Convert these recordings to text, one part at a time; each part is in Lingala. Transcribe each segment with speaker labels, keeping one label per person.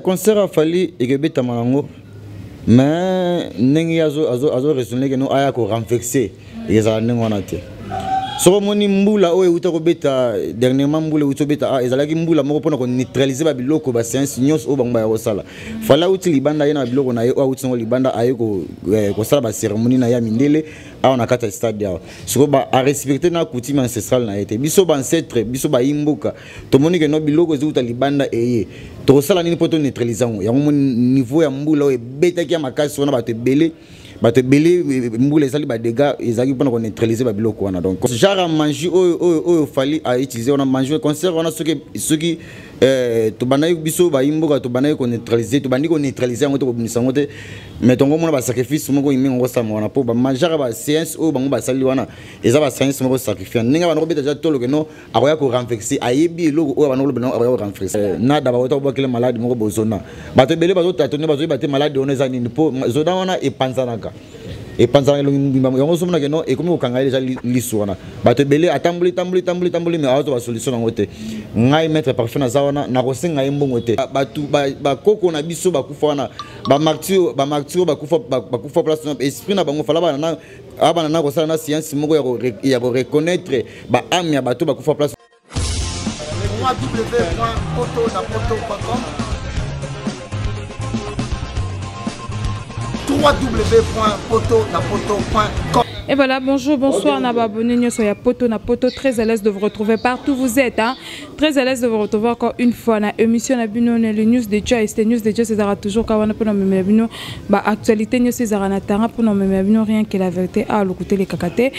Speaker 1: concert a fallu et que beta malango mais nengi azo raisonner que no aya ko renforcer et ça nengo naté so moni mbula o euta ko beta dernièrement mbula euta beta ezalaki mbula moko pona ko neutraliser ba biloko ba science nyos o bangba ya sala fala uti libanda yana biloko na yo uti ngo libanda ayo ko sala ba cérémonie na ya mindele a on a kata stade ya so ba a respecter na coutume ancestrale na été biso ba ancêtre biso ba imbuka to moni que no biloko zeuta libanda eye to sala nini poto neutraliser ya mo niveau ya mbula o beta ki ya makasi wana ba te belé mbule sali ba dégâts ezaki pona ko neutraliser ba biloko wana donc genre manger o fali a utiliser on a manger concert on a ce qui to banayi biso ba imboka to banayi ko neutraliser to bandi ko neutraliser ngo to ko binisa ngote mais tongo mona ba sacrifice moko imi ngo sama wana po ba manger ba science o bango ba sali wana eza ba science moko sacrifier ninga ba no beta ja tolo que no akoya ko renforcer ayebi eloko o ba no beno akoya ko renforcer nada ba wota ko bakile malade moko bozona ba te bele ba zo tatone ba zo ba te malade on eza nini po zona wana e panzanaka et pensant que nous sommes là et comme au Kangaï déjà l'histoire bateau belé à tambli mais à autre solution en côté ngai mettre parfait na zawana na ko senga yembo côté batu ba koko na biso ba kufana ba martyr ba kufa place esprit na bango fala ba na abana na ko sala na science moko ya ko reconnaître ba ame ya bato ba kufa place
Speaker 2: www.poto.com. Et voilà, bonjour, bonsoir, on a abonné sur ya Poto na Poto, très à l'aise de vous retrouver partout où vous êtes, hein? Très à l'aise de vous retrouver encore une fois dans l'émission Nabino, les news de Dieu, et ces news de Dieu, c'est toujours quand on a pour nous même actualité, nous c'est Zaranatara pour nous même rien que la vérité à l'écouter les cacatés.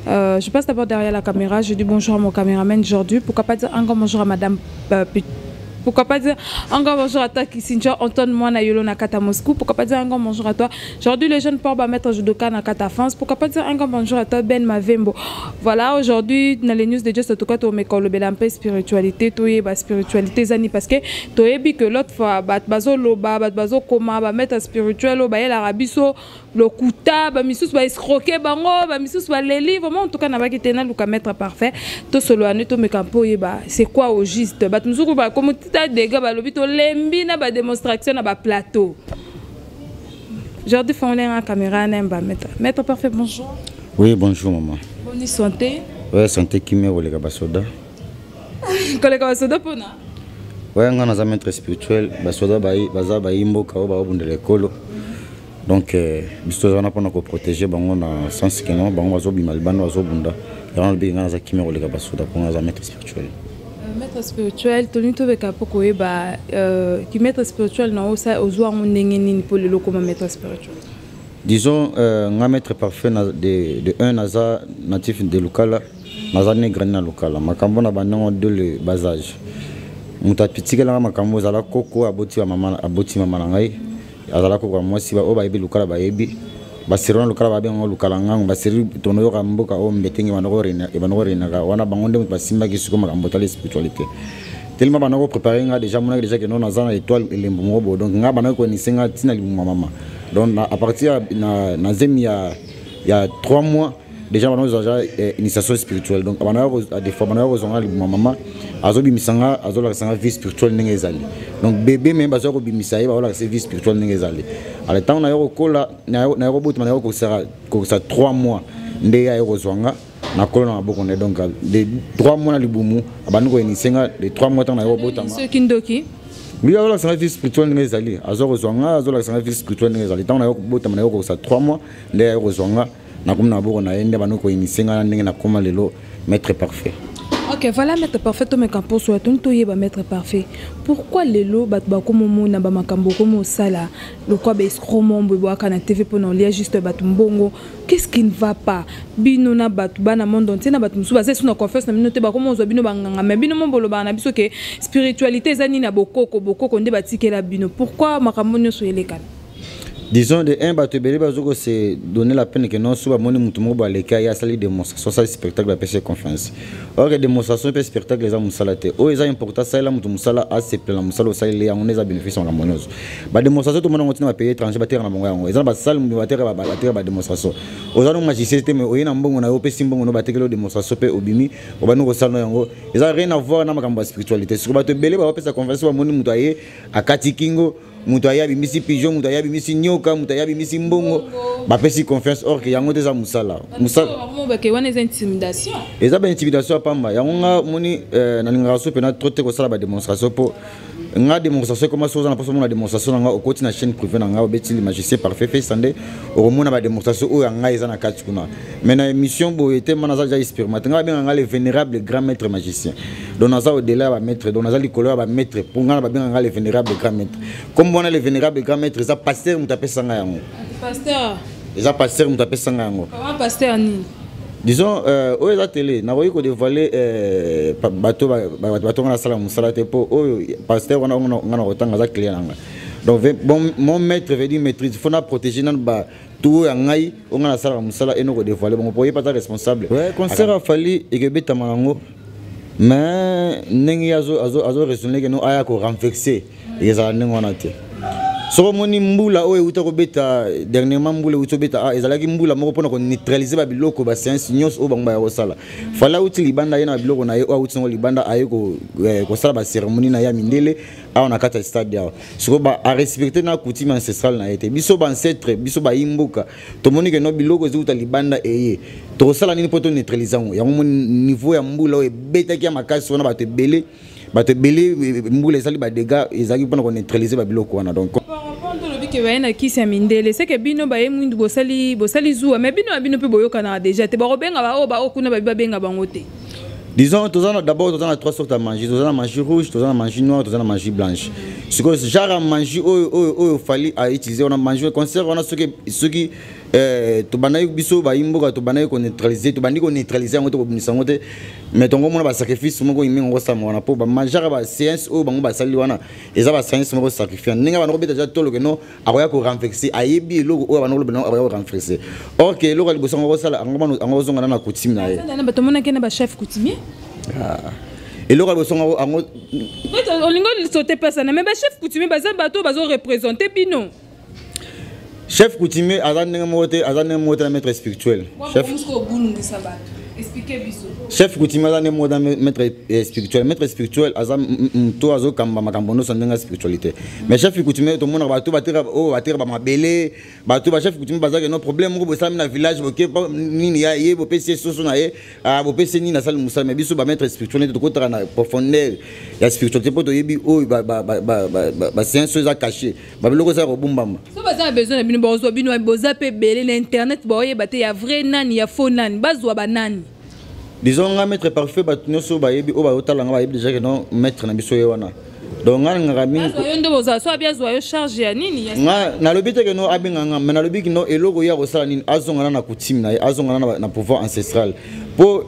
Speaker 2: Je passe d'abord derrière la caméra, je dis bonjour à mon caméraman aujourd'hui, pourquoi pas dire encore bonjour à madame pourquoi pas dire encore bonjour à toi Kisinja Antoine Moana Yolo Nakata Moscou. Pourquoi pas dire encore bonjour à toi. Aujourd'hui les jeunes portent mettre judoka Nakata France. Pourquoi pas dire encore bonjour à toi Ben Mavembo. Voilà, aujourd'hui dans les news de Just en tout cas tu me le belampe spiritualité, tu ba spiritualité zani parce que tu es que l'autre fois bazo loba bazo koma ba mettre spirituel ba yela rabiso le kuta ba misus ba escroquer bango ba misus ba leli vraiment en tout cas na ba kitena luka mettre parfait to solo ane to me campo ba c'est quoi au juste ba tumzuku ba comme des gars, l'hôpital lembi na ba démonstration na ba plateau. Aujourd'hui, faut aller en caméra, mettre parfait. Bonjour.
Speaker 1: Oui, bonjour maman.
Speaker 2: Bonne santé.
Speaker 1: Ouais, santé qui me voulait basoda.
Speaker 2: Kolega basoda pona.
Speaker 1: Ouais, on a un maître spirituel, basoda baza ba imbo kao ba obunde lekolo. Donc biso on a pona ko protéger bango na sens que non bango bazo bimalbano bazo bunda. Et on a bien on a qui me voulait basoda pour un maître spirituel.
Speaker 2: Maître spirituel, tu n'as pas qui maître spirituel n'a pas osé en pour le loco maître spirituel.
Speaker 1: Disons, un maître parfait de un naza natif de Lukala, naza négrana Lukala. Makambo na banana de le basage. Muta petit la makambo zala koko aboti mama nangai. Azala koko moi si ba oba ebi Lukala ba ebi. Basirona Lukala ba bengo Lukala ngang basiri tono yo kamboka o mbetengi banogorena e banogorena ka wana bangonde basimba kisuko makambo tali spiritualité tellement banogo préparer nga déjà mona déjà que non nazana étoile elembo mobo donc nga banoko ni senga tina libu mama donc à partir na zemi ya 3 mois déjà banozo déjà initiation spirituelle donc banoko à des fois banoko zonga libu mama azobi misanga azola sanga vie spirituelle ngezali donc bébé même bazoko bimisa ye baola vie spirituelle ngezali à l'état na yoko kola na robot na yoko sera ko ça 3 mois nde ya yoko zonga na kola na boko ne donc de 3 mois na libumu abanuko inisenga de 3 mois na yoko botama
Speaker 2: ce kindoki
Speaker 1: oui azola sanga vie spirituelle ngezali azoko zonga azola sanga vie spirituelle ngezali tant na yoko botama na yoko ça 3 mois nde ya yoko zonga na komna boko na ende banuko inisenga ndenge na koma lelo maître parfait.
Speaker 2: Ok, voilà, maître parfait, tu me campo soit ton toye maître parfait. Pourquoi les lots bat comme mon na ba makambo comme sala, le quoi ba escromo bobo kana TV pour non lié juste bat mbongo. Qu'est-ce qui ne va pas? Bino na bat bana monde entier na bat musuba c'est sur confiance na minote ba comme on zo bino banganga mais bino mbolo ba na biso ke spiritualité zani na bokoko nde batikela bino. Pourquoi makambo nyo so yelekana?
Speaker 1: Disons de un bateau belé bazoko c'est donner la peine que non soit moni mutumo ba les cas ya sali démonstration ça spectacle la PC confiance. Or que démonstration pe spectacle les amu salate. O eza important ça la mutumo sala a c'est plein musala ça les on les a bénéfice en monozo. Ba démonstration tout le monde continue à payer étranger ba terre na mongo yango. Eza ba sala mu ba terre ba démonstration. Oza no magicien te mais oyena mbongo na yo pe simbongo no ba tekelo démonstration pe obimi o ba no sala yango. Eza rien à voir na makambo spiritualité. Sur bateau belé ba pesa confiance ba moni mutu aye akati kingo mutu ayabi misi pigeon mutu ayabi misi nyoka mutu ayabi misi mbongo bapesi confiance or que yango teza musala
Speaker 2: ba ke wana intimidation
Speaker 1: eza ba intimidation pamba yango nga moni na linga so pena trop te ko sala ba démonstration po nga démonstration comment chose na poso mona démonstration nga okoti na chaîne privée na nga obeti le magicien parfait fait sande o mona ba démonstration o nga eza na kati kuna mais na émission bo était mana za ja expérimenté nga benga nga le vénérable grand maître magicien donc naza au delà ba maître donc naza likolo ba maître pour nga ba benga nga le vénérable grand maître comme on a le vénérable grand maître ça pasteur mutape sanga yango pasteur eza pasteur mutape sanga yango
Speaker 2: comment pasteur ni
Speaker 1: disons o eza télé na koyi ko dévoiler bato na sala musala te po o pasteur on a otanga za client nanga donc mon maître veut dire maîtrise faut na protéger nan ba tout ngai on na sala musala et no ko dévoiler bon pour pas ta responsable ouais concert a fallu et que beta mango mais nengi azo raisonner que no aya ko renforcer yeza nengona te so moni mbula o euta ko beta dernièrement mbula euta beta ezalaki mbula moko pona ko neutraliser ba biloko ba science nyos o bangba ya ko sala fala uti libanda yena biloko na ye o uti ngo libanda aye ko sala ba cérémonie na ya mindele a na kata stade ya so ba a respecter na coutume ancestrale na été biso ba ancêtre biso ba imbuka to moni ke no biloko zeuta libanda eye to sala nini poto neutraliser ngo ya niveau ya mbula o beta ki makasi wana ba te belé mbula ezali ba dégâts ezali pona ko neutraliser ba biloko wana donc
Speaker 2: que va kisi ya mindele c'est que bino ba yemundu bosali zuwa mais bino pe boyokana déjà te ba robenga ba okuna ba benga bango te
Speaker 1: disons d'abord tous trois sortes de manger tous manger rouge tous manger noir tous manger blanche ce que genre manger o fallait à utiliser on a mangé concert on a ce qui to banayi biso ba imboka to banayi ko neutraliser to bandi ko neutraliser ngoto ko bunisa ngote mais tongo mona ba sacrifice moko imi ngo sama wana po ba majara ba science o bango ba sali wana eza ba science moko sacrifice ninga ba no beta ja tolo ke no akoya ko renforcer ayebi logo o ba no beno akoya ko renforcer or que logo liboso ngo sala ngo zonga na coutume na ye
Speaker 2: na ba to mona kena ba chef coutumier
Speaker 1: et logo liboso ngo
Speaker 2: olingo sauter personne mais ba chef coutumier ba za bato bazo représenter bino
Speaker 1: chef coutumier azane mote na maître spirituel chef coutumier azane mote na maître spirituel azam to azo kamba makambo no sandenga spiritualité mais chef coutumier to mona bato batera ba mabele bato ba chef coutumier bazake no problème ko bosami na village boke nini ya ye bo pese soso na ye bo pese nini na salle musala mais biso ba maître spirituel to kotara na profondeur ya spiritualité poto yebi o ba science za caché ba biloko za ko bumbamba
Speaker 2: so baza besoin bino bozo bino boza pe belé na internet boye bate ya vrai nani ya faux nani bazwa banani
Speaker 1: disons nga maître parfait batunyo so ba yebi o ba otala nga ba yebi déjà que non maître na biso ye wana donc nga ngami
Speaker 2: yo ndo boza so abia zwa yo charge ya nini
Speaker 1: nga na lobite que no abinga nga mais na lobiki no eloko ya ko sala nini azonga na coutume na azonga na pouvoir ancestral pour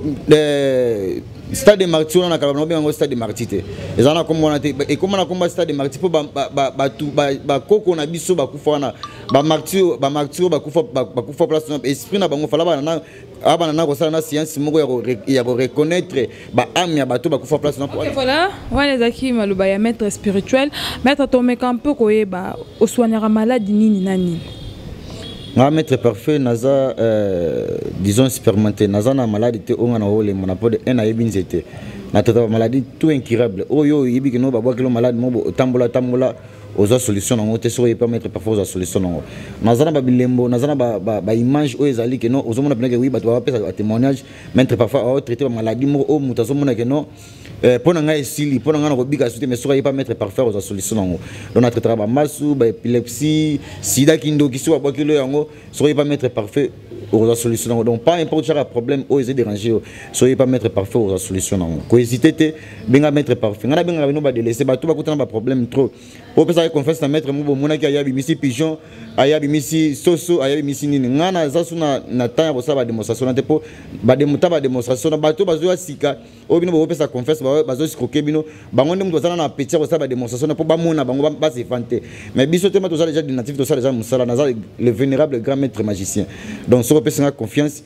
Speaker 1: stade de martyr on a quand même un stade de martyr et ça on a comme on a et comment on a combat stade de martyr pour ba koko na biso ba kufa na ba martyr ba kufa place esprit na bango fala ba na abana na ko sala na science moko ya ko reconnaître ba âme ya bato ba kufa place na
Speaker 2: OK voilà wana zaki maluba ya maître spirituel maître tomeka un peu koyeba oswanyaka maladie nini na nini
Speaker 1: nga maître parfait naza disons expérimenté naza na maladie on a ole mon apport un ayebi nzete na tata maladie tout incurable oyo yebi que no ba bwa kilo malade mo tambola oza solution nango te so permettre parfois oza solution nango nazana ba bilembo nazana ba image o ezali que no ozomona pena que oui ba to pesa témoignage maître parfois o traiter ba maladie mo o mutazomona que no pona nga esili pona nga na kobika sute mais so pas mettre parfois oza solution nango donc na traiter ba masu ba épilepsie sida kindo kiso ba bokilo yango so pas mettre parfait oza solution nango donc pas importe chaque problème o ezé déranger so pas mettre parfait oza solution nango ko hésiter te benga mettre parfait ngana benga bino ba délaisser ba to ba kutana ba problème trop o pesa confesse na maître mo mona ki ayabi misi pigeon ayabi misi soso ayabi misi nini ngana za suna na temps ko sa ba démonstration na te po ba démonstration na ba to ba zo sika o bino bo pesa confesse bazo escroquer bino bango ndem to na petit ko ça ba démonstration pour ba mona bango ba se fanter mais biso tema to ça déjà natif to ça déjà musala na le vénérable grand maître magicien donc so pe singa confiance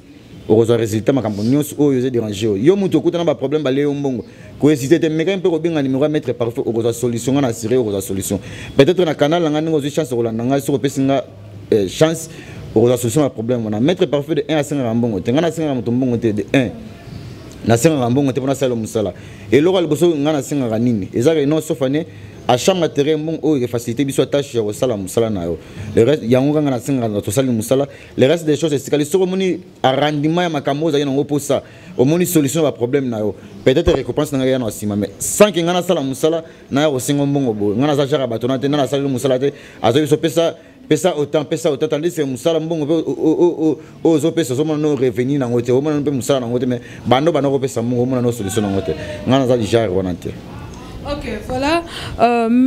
Speaker 1: au résultat makambo nyos o yo déranger yo muto kutana ba problème ba le mbongo ko hésiter te meka mpe ko benga numéro maître parfait au solution na assurer au solution peut-être na canal nga ngo chance ko landa nga so pe singa chance au solution à problème on a maître parfait de 1 à 5 mbongo te nga na 5 mbongo te de 1 na 5 mbongo te pona sala musala et lo gal boso nga na 5 nini ezaka non sauf année à chaque matériel bon oh il facilité biso tâche ya sala musala na yo le reste ya nga na 5 na to sala musala le reste des choses c'est que sur moni arrangement ya makambo za ngo pour ça au moni solution à problème na yo peut-être récompense na ya na sima mais sans que nga na sala musala na yo singo mbongo bo nga na za jara batona te na sala musala te azo biso pesa autant tandis que musala mbongo o zo pesa so no revenu na ngote o mona no pe musala na ngote mais bando ko pesa mbongo mona no solution na ngote nga na za jara wana te.
Speaker 2: Ok, voilà.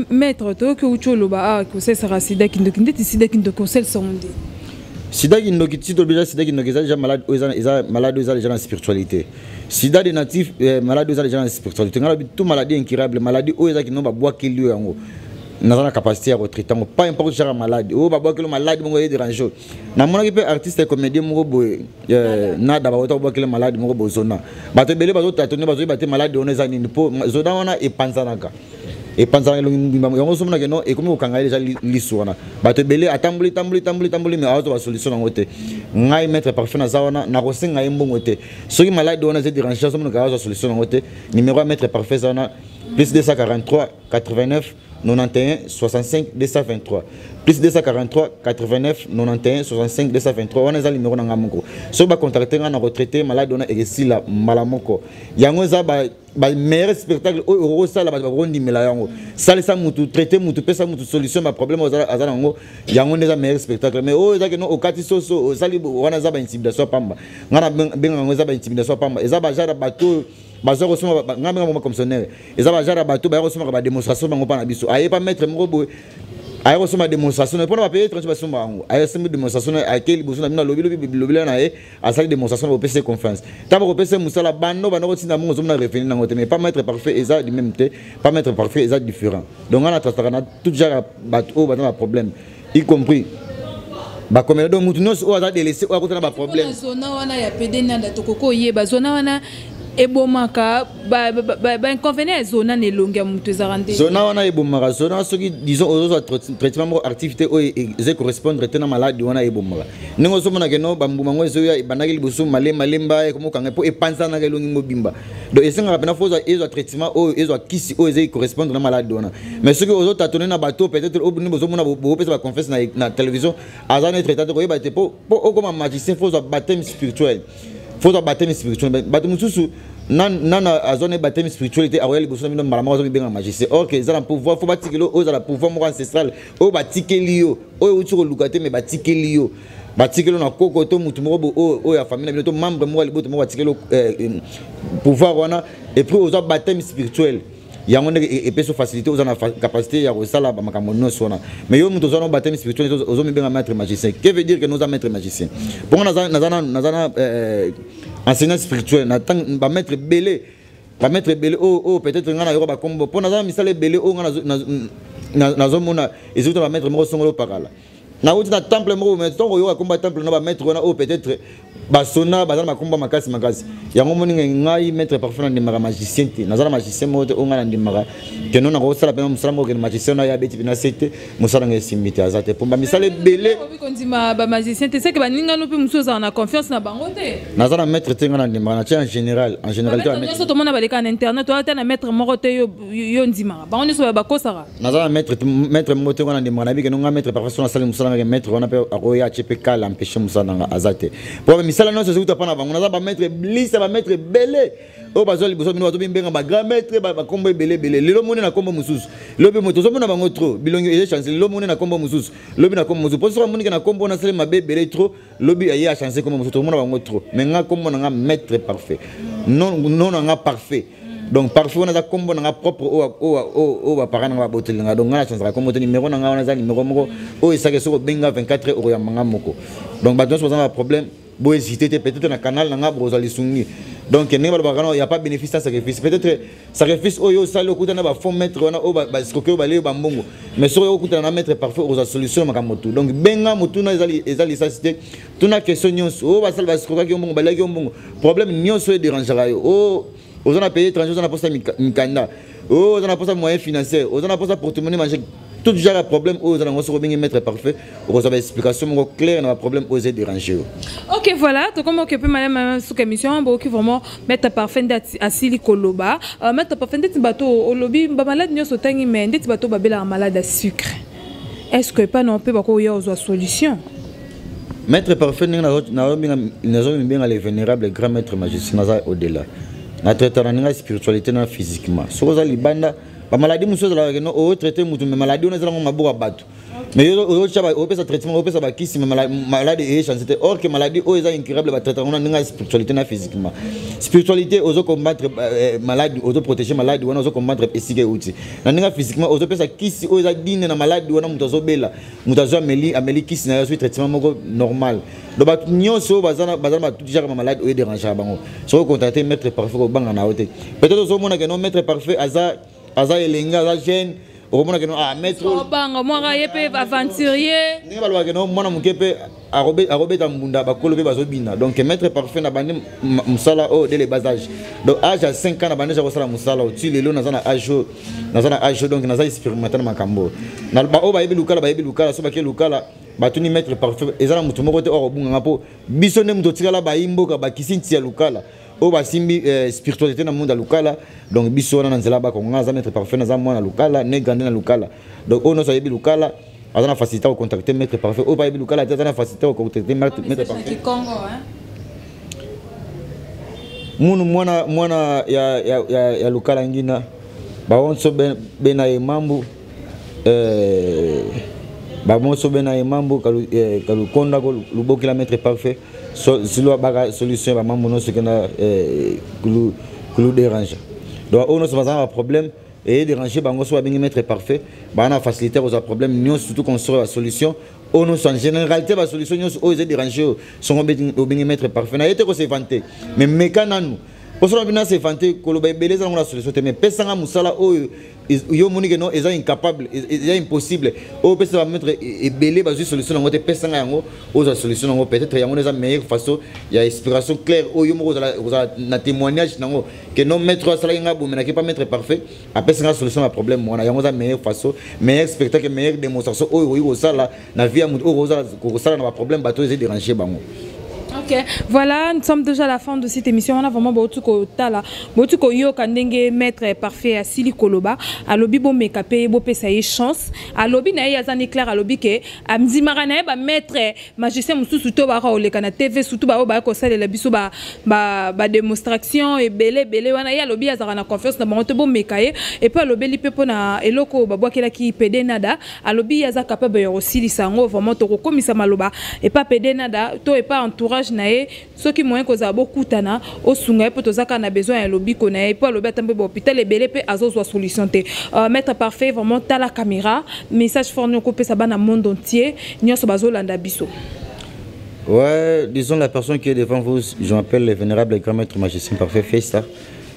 Speaker 2: Maître, toi, que tu as dit que c'est Sida qui ne conseille son monde.
Speaker 1: Sida qui ne déjà malade, malade déjà en spiritualité. Sida des natifs malade déjà en spiritualité. Tout maladie incurable, maladie qui n'ont pas boire qu'il y a n'a pas capacité à retraiter. Pas importe genre maladie. Oh, bah que le malade mon est dérangé. Na mon équipe artiste et comédien mon boy na d'abord boire que le malade mon boy zona. Bah te belé bah toi tu n'es pas malade on est à une peau zona on a et panzanaka. Et panzanaka on somme na que non et comme au Kanga déjà l'histoire. Bah te belé à tambuli mais à autre solution en côté. Ngai mettre parfait na zawana na rosin ngai bon côté. Ceux qui malade on a des dérangés somme na autre solution en côté. Numéro à mettre parfait zawana plus 243 89 91 65 223 plus 243 89 91 65 223 on a le numéro na moko so ba contacter na retraité malade on a esila malamoko yango za ba meilleur spectacle o sala ba rondi mela yango sala sa mutu traiter mutu pesa mutu solution ba problème azana yango yango neza meilleur spectacle mais o za que no okati soso sali wana za ba intimidation pamba ngana benga yango za ba intimidation pamba eza ba jara bato bazo ko soma ngamba ngamba commissionnaire eza ba jara bato ba ko soma ba démonstration bango pa na biso aye pas mettre moko boy aye ko soma démonstration pour pas payer transmission bango aye sema démonstration akeli boso na mina lobi na e asali démonstration au PC confiance tabo ko PC musala bando bano ko tinda mongo zomna revenir na ngote mais pas mettre parfait eza du même té pas mettre parfait eza différent donc on a tratarana tout jara bato ba na problème y compris ba comme donc mutu nos o aza délaissé o akotana ba problème
Speaker 2: zona wana ya PD na datokoko yeba zona wana ebomaka ba inconvénient zona ne longa mutu zarande
Speaker 1: zona wana ebomaka zona soki disons aux traitement activité o ze correspondre tena malade wana ebomaka ningo somona ke no bambuma ngo zo ya banaki liboso malemba comme kanga po epanza na kelongi mobimba donc esenga pena foza ezo traitement o ezo kisi o ze correspondre na malade wana mais soki aux autres tonner na bateau peut-être au bout bozo mona bo pesa ba confesse na télévision azana traité ko yeba te po comme magicien foza baptême spirituel faut baptême spirituel bato mususu nana azone baptême spiritualité a royal bosso mino malama zo benga magicien OK za la pouvoir faut batikelo o za la pouvoir mo ancestral o batikeli yo o uti ko lukate me batikeli yo batikelo na koko to mutu mo o ya famille na to membre mo liboto mo batikelo pouvoir wana et puis aux baptême spirituel yango ne epeso facilité aux na capacité ya resala ba makambo no sona mais yo mutu zona baptême spirituel aux me benga maître magicien que veut dire que nous a maître magicien pour na enseignant spirituel na tang ba maître belé oh peut-être ngana yo ba kombo pour na misale belé o ngana na zomona ezuto ba maître mo songolo pakala na uti na temple mo mais ton yo komba temple na ba maître na o peut-être basona bazana makomba makasi yango moni ngai maître parfois na mara magicien te nazala magicien mo o ngana ndimara que non na ko sala pena musala mo que magicien na ya beti bina sete musala ngai simite azate pour ba misale belé
Speaker 2: ko ndima ba magicien te c'est que ba ninga no pe musoza na confiance na bango te
Speaker 1: nazala maître te ngana ndimara na en général to
Speaker 2: maître to mona baleka na internet to na maître moko te yo ndimara bango so ba kosara
Speaker 1: nazala maître mo te ngana ndimara na bi que non maître parfois na sala musala ngai maître on a pe aroya chepeka l'empêcher musala nga azate pour misala non c'est tout pas na bango naza ba maître blisse ba maître belé o bazoli boso bino bato bimbenga ba grand maître ba kombo belé lelo moni na kombo mususu lobi moto so mona bango trop bilongi e chance lelo moni na kombo mususu lobi na kombo mususu poso moni na kombo na sele mabe belé trop lobi aye a chance kombo mususu mona bango trop mais nga kombo na nga maître parfait non nga parfait donc parfait on a kombo na nga propre o ba parana ba botel nga donc nga chance ka kombo te numéro na nga on a numéro moko o isake so benga 24 € ya manga moko donc ba donc so problème bo hésiter peut-être na canal na nga brozali sungi Donc il n'y a pas bénéfice sans sacrifice. Peut-être sacrifice oyo sale okuta na ba fond mettre on a o ba skoke ba le ba mbongo. Mais so okuta na mettre parfait aux solutions makamotu. Donc benga mutu na ezali sasité. Tuna question nyonso o ba sale ba skoka ki mbongo ba leki mbongo. Problème nyonso e dérangera yo. O on a payé étranger on a posé mikanda. O on a posé moyen financier. On a posé porte-monnaie manger. Tout genre de problème aux allons se revenir mettre parfait. Vous avez explication claire dans le problème aux déranger.
Speaker 2: Ok voilà, donc comment que peut madame sous émission beaucoup vraiment mettre parfait à Sili Koloba, mettre parfait des bateaux au lobby, ba malade nyo sotangi mais des bateaux babela malade à sucre. Est-ce que pas non peut pas qu'il y a une solution?
Speaker 1: Mettre parfait bien les vénérables grands maîtres magiciens au-delà. Na traiter na spiritualité na physiquement. So za libanda ba maladie muso za la no o traiter mutu mais maladie on za ngo maboka bato. Mais au chaba au pesa traitement au pesa ba kisi mais maladie et chance or que maladie o est incurable ba traiter on na spiritualité na physiquement. Spiritualité ozo combattre maladie ozo protéger maladie on ozo combattre esike outi. Na nga physiquement ozo pesa kisi o est dine na maladie on mutu zo bela mutu zo ameli kisi na yo traitement moko normal. Donc ba nyonso bazana ba tout genre maladie o déranger bango. So contacter maître parfait ko banga na hote. Peut-être ozo mona que non maître parfait aza elenga aza jeune okomona que non maître
Speaker 2: banga moi yepe aventurier
Speaker 1: ni balwa que non mona mukepe arobeta mbunda bakolo pe bazobina donc maître parfait na bande musala o dès le bas âge donc âge à 5 ans na bande ja sala musala o ti lelo na zana âge donc na za expérimenter na makambo na ba o ba yebi lukala so ba ke lukala batuni maître parfait ezala mutu moko te o bunga ngapo biso ne mutu tikala ba imboka ba kisinti ya lukala o basimbi spiritualité na monde lukala donc biso na nzela ba ko ngaza maître parfait na za mwana lukala ne gande na lukala donc ono so yebi lukala azana facilité au contacter maître parfait o ba yebi lukala azana facilité au contacter maître parfait
Speaker 2: Congo hein
Speaker 1: munu mwana ya lukala ngina ba onso bena e mambu ba monso bena e mambu kalu konda ko luboki la maître parfait silo baga solution ba mambo no ce que na kulu dérange donc on se bazan un problème et déranger bango so bien mettre parfait ba na faciliter aux problèmes nous surtout qu'on sort la solution on nous en généralité la solution nous aux déranger sont bien mettre parfait na été ko se vanter mais mécananu pour ça bien se vanter ko lo ba beleza na solution mais pesanga musala o yo monique non est incapable est impossible au peut se mettre et belé ba solution ngo te pesanga yango aux solution ngo peut-être yango les meilleure façon il y a inspiration claire au yo mo na témoignage nango que non mettre ça nga bo mais na pas mettre parfait après ça solution à problème on a yango za meilleure façon meilleur spectacle meilleure démonstration au yo ça là na vie au ça na problème bateau est déranger bango.
Speaker 2: Ok, voilà, nous sommes déjà à la fin de cette émission. On a vraiment beaucoup de yo kandenge maître parfait à Sili Koloba. À lobby bon mekapé bo pesa y chance. À lobby na ya zani clair à lobby ke amzi marana ba maître magicien mususu to ba ole kana TV surtout ba ko sala la biso ba démonstration et belé wana ya lobby ya zana confiance na bango bon mekaye et puis à lobby li pepo na eloko ba boakela ki pede nada. À lobby ya za capable yo Sili sango vraiment to komisa maloba et pas pede nada to et pas entourage nae ceux qui moyen koza bokutana osunga pe tozaka na besoin ya lobby konae pe lobby tambe hôpital et belé pe azozwa solution te mettre parfait vraiment ta la caméra message fort nous couper ça bana monde entier nyoso bazolanda biso.
Speaker 1: Ouais, disons la personne qui est devant vous, je m'appelle le vénérable grand maître magicien parfait Festa.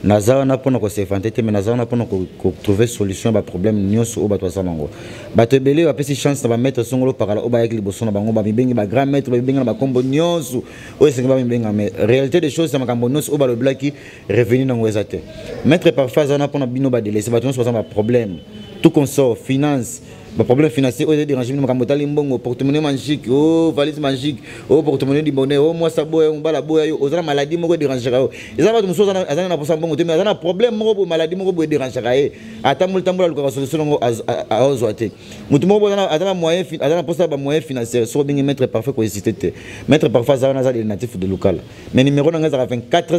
Speaker 1: Nazara na pona ko se fanté mais nazara na pona ko trouver solution ba problème nyonso o ba to samango ba te belé ba pesi chance na ba mettre songolo parala o ba yekli boso na bango ba bibengi ba grand maître ba bibengi na ba kombo nyonso o se ba bibenga mais réalité des choses ça makambo nyonso o ba le blaki revenu na ngweza te mettre parfois na pona bino ba délaisser ba nyonso ba problème tout consort finance ba problème financier o déranger mo makambo tali mbongo porte-monnaie magique o valise magique o porte-monnaie di bonnet o moi sabo o mbala boya yo o zana maladie moko déranger ka o eza ba muso zana azana na posa mbongo te mais azana problème moko bo maladie moko bo déranger ka e ata multambola luka solution ngo a ozwate mutu moko azana moyen azana posa ba moyen financier so bien mettre parfait ko hésiter te mettre parfois azana za natif de local mais numéro na ngaza 24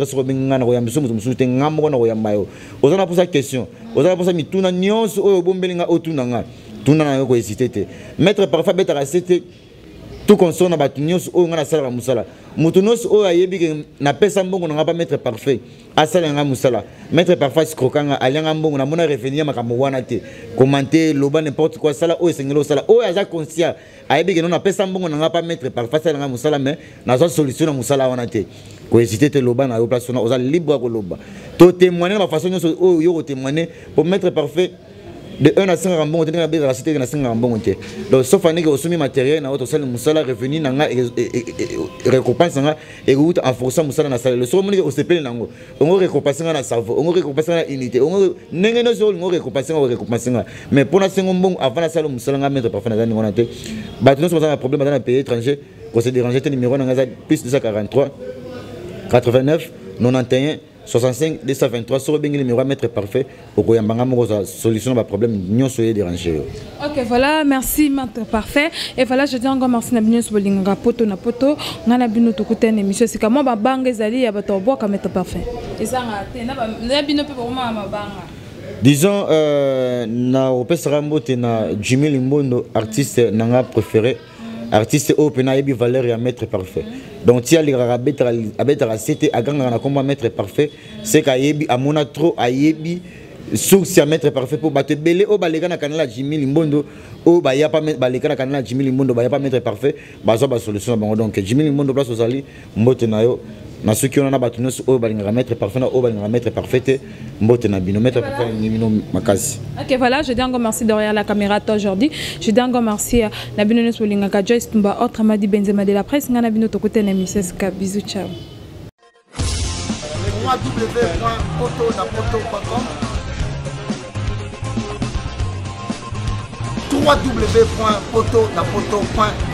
Speaker 1: so bien ngana ko ya muso muso te ngambo na ko ya mayo o zana posa question o zana posa mituna nyonso o bombelinga o tunanga tuna na ko hésiter te mettre parfois beta rasete tout concerne na batu nyonso oyo nga na sala musala mutu nyonso oyo ayebi ke na pesa mbongo na nga pas mettre parfait asala nga musala mettre parfait skrokanga alianga mbongo na mona revenir makambo wana te commenter loba n'importe quoi sala oyo sengelo sala oyo aza conscient ayebi ke na pesa mbongo na nga pas mettre parfait sala nga musala mais na zo solution na musala wana te ko hésiter te loba na yo place na oza libre ko loba to témoigner na façon nyonso oyo yo témoigner pour mettre parfait de 1 à 5 rambons, on a la cité de 5 rambons. Donc, sauf année que au soumis matériel, dans votre salle, Moussala revenu, nanga récompense et route en forçant Moussala dans la salle. Le soir, on se plaît nango. On récompense dans la cerveau, on récompense dans la unité. On n'est pas sur le récompense. Mais pour la seconde bon, avant la salle, Moussala mettre parfait dans la nuit. Nous sommes un problème dans le pays étranger. On s'est dérangé, le numéro plus 243 89 91 65 223 sur le numéro mettre parfait pour qu'il y ait une solution à problème non soyez dérangé.
Speaker 2: Ok, voilà, merci maître parfait. Et voilà, je dis encore merci Nabino sur le poto na poto. Nabino to côté une émission c'est comment ba banga ezali ya bato bois comme mettre parfait. Et ça Nabino peut vraiment ma banga.
Speaker 1: Disons na opesa rambote na Jimmy Limbondo artiste nanga préféré. Artiste open a valeur à mettre parfait. Donc si elle a à cité à ganga na combat mettre parfait, c'est qu'à yebi à mona trop à yebi source à mettre parfait pour battre belé au balega na canal Jimmy Limbondo au ba ya pas mettre balega na canal Jimmy Limbondo ba ya pas mettre parfait ba so ba solution bango donc Jimmy Limbondo place aux ali mbote na yo na ceux qui on a battu nous au balega mettre parfait na au balega mettre parfait mbote na bino mettre parfait ni bino makasi.
Speaker 2: Ok, voilà, je dis encore merci derrière la caméra aujourd'hui. Je dis encore merci à Nabino Neswolingaka Joyce Tumba autre Madi Benzema de la presse ngana bino to côté na Miseska. Bisous, ciao.
Speaker 3: www.poto.com